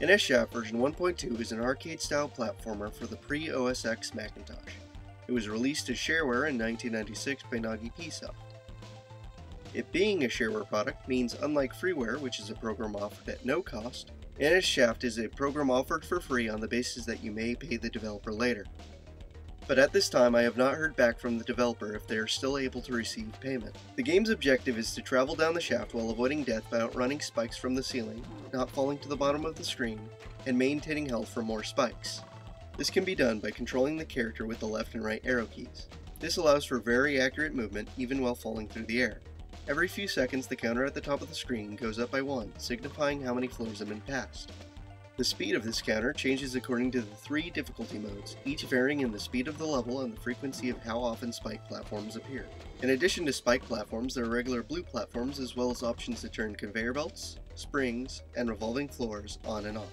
NAGI-P version 1.2 is an arcade-style platformer for the Pre-OSX Macintosh. It was released as shareware in 1996 by NAGI-P Soft. It being a shareware product means, unlike freeware, which is a program offered at no cost, NAGI-P is a program offered for free on the basis that you may pay the developer later. But at this time I have not heard back from the developer if they are still able to receive payment. The game's objective is to travel down the shaft while avoiding death by outrunning spikes from the ceiling, not falling to the bottom of the screen, and maintaining health for more spikes. This can be done by controlling the character with the left and right arrow keys. This allows for very accurate movement even while falling through the air. Every few seconds the counter at the top of the screen goes up by 1, signifying how many floors have been passed. The speed of this counter changes according to the 3 difficulty modes, each varying in the speed of the level and the frequency of how often spike platforms appear. In addition to spike platforms, there are regular blue platforms as well as options to turn conveyor belts, springs, and revolving floors on and off.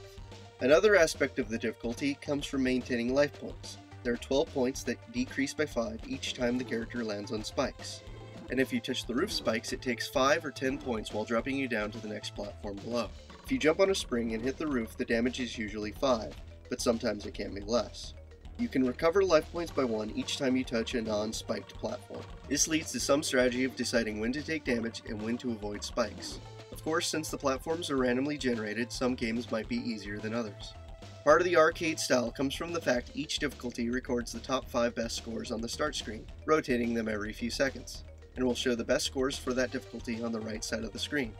Another aspect of the difficulty comes from maintaining life points. There are 12 points that decrease by 5 each time the character lands on spikes. And if you touch the roof spikes, it takes 5 or 10 points while dropping you down to the next platform below. If you jump on a spring and hit the roof, the damage is usually 5, but sometimes it can be less. You can recover life points by 1 each time you touch a non-spiked platform. This leads to some strategy of deciding when to take damage and when to avoid spikes. Of course, since the platforms are randomly generated, some games might be easier than others. Part of the arcade style comes from the fact each difficulty records the top 5 best scores on the start screen, rotating them every few seconds, and will show the best scores for that difficulty on the right side of the screen.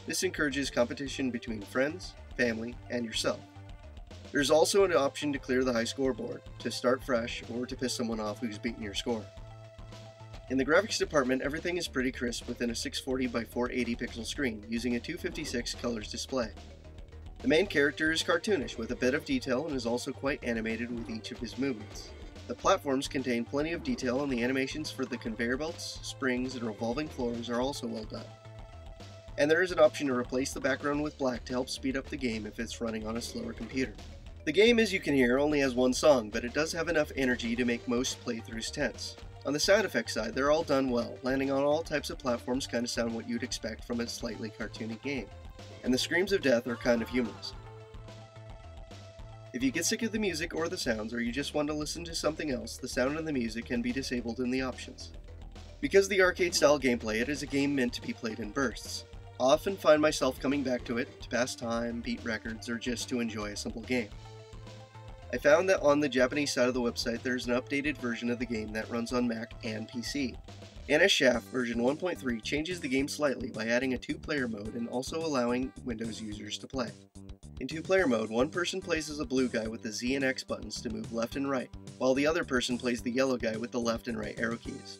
This encourages competition between friends, family, and yourself. There's also an option to clear the high scoreboard, to start fresh, or to piss someone off who's beaten your score. In the graphics department, everything is pretty crisp within a 640 by 480 pixel screen, using a 256 colors display. The main character is cartoonish with a bit of detail and is also quite animated with each of his movements. The platforms contain plenty of detail and the animations for the conveyor belts, springs, and revolving floors are also well done. And there is an option to replace the background with black to help speed up the game if it's running on a slower computer. The game, as you can hear, only has one song, but it does have enough energy to make most playthroughs tense. On the sound effects side, they're all done well, landing on all types of platforms kind of sound what you'd expect from a slightly cartoony game. And the screams of death are kind of humorous. If you get sick of the music or the sounds, or you just want to listen to something else, the sound and the music can be disabled in the options. Because of the arcade-style gameplay, it is a game meant to be played in bursts. I often find myself coming back to it to pass time, beat records, or just to enjoy a simple game. I found that on the Japanese side of the website there's an updated version of the game that runs on Mac and PC. NAGI-P version 1.3 changes the game slightly by adding a 2-player mode and also allowing Windows users to play. In 2-player mode, one person plays as a blue guy with the Z and X buttons to move left and right, while the other person plays the yellow guy with the left and right arrow keys.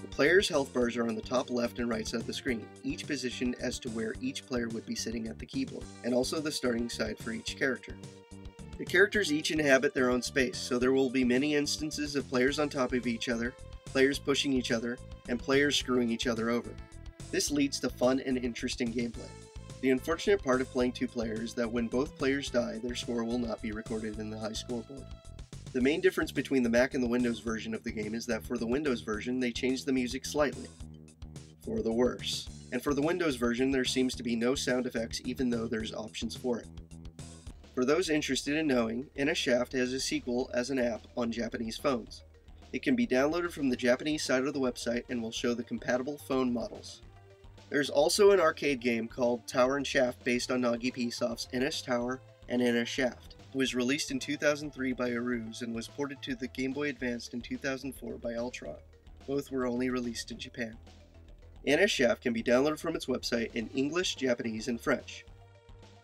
The player's health bars are on the top left and right side of the screen, each positioned as to where each player would be sitting at the keyboard, and also the starting side for each character. The characters each inhabit their own space, so there will be many instances of players on top of each other, players pushing each other, and players screwing each other over. This leads to fun and interesting gameplay. The unfortunate part of playing 2 players is that when both players die, their score will not be recorded in the high scoreboard. The main difference between the Mac and the Windows version of the game is that for the Windows version, they changed the music slightly, for the worse. And for the Windows version, there seems to be no sound effects even though there's options for it. For those interested in knowing, NAGI-P has a sequel as an app on Japanese phones. It can be downloaded from the Japanese side of the website and will show the compatible phone models. There's also an arcade game called Tower and Shaft based on NAGI-P Soft's NS Tower and NS Shaft. It was released in 2003 by Aruse and was ported to the Game Boy Advance in 2004 by Ultron. Both were only released in Japan. NAGI-P can be downloaded from its website in English, Japanese, and French,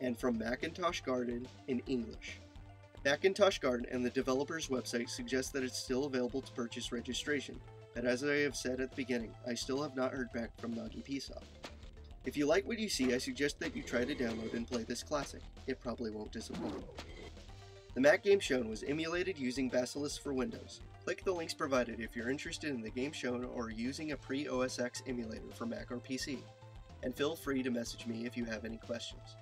and from Macintosh Garden in English. Macintosh Garden and the developer's website suggest that it's still available to purchase registration, but as I have said at the beginning, I still have not heard back from NAGI-P Soft. If you like what you see, I suggest that you try to download and play this classic. It probably won't disappoint. The Mac game shown was emulated using Basilisk for Windows. Click the links provided if you're interested in the game shown or using a Pre-OSX emulator for Mac or PC, and feel free to message me if you have any questions.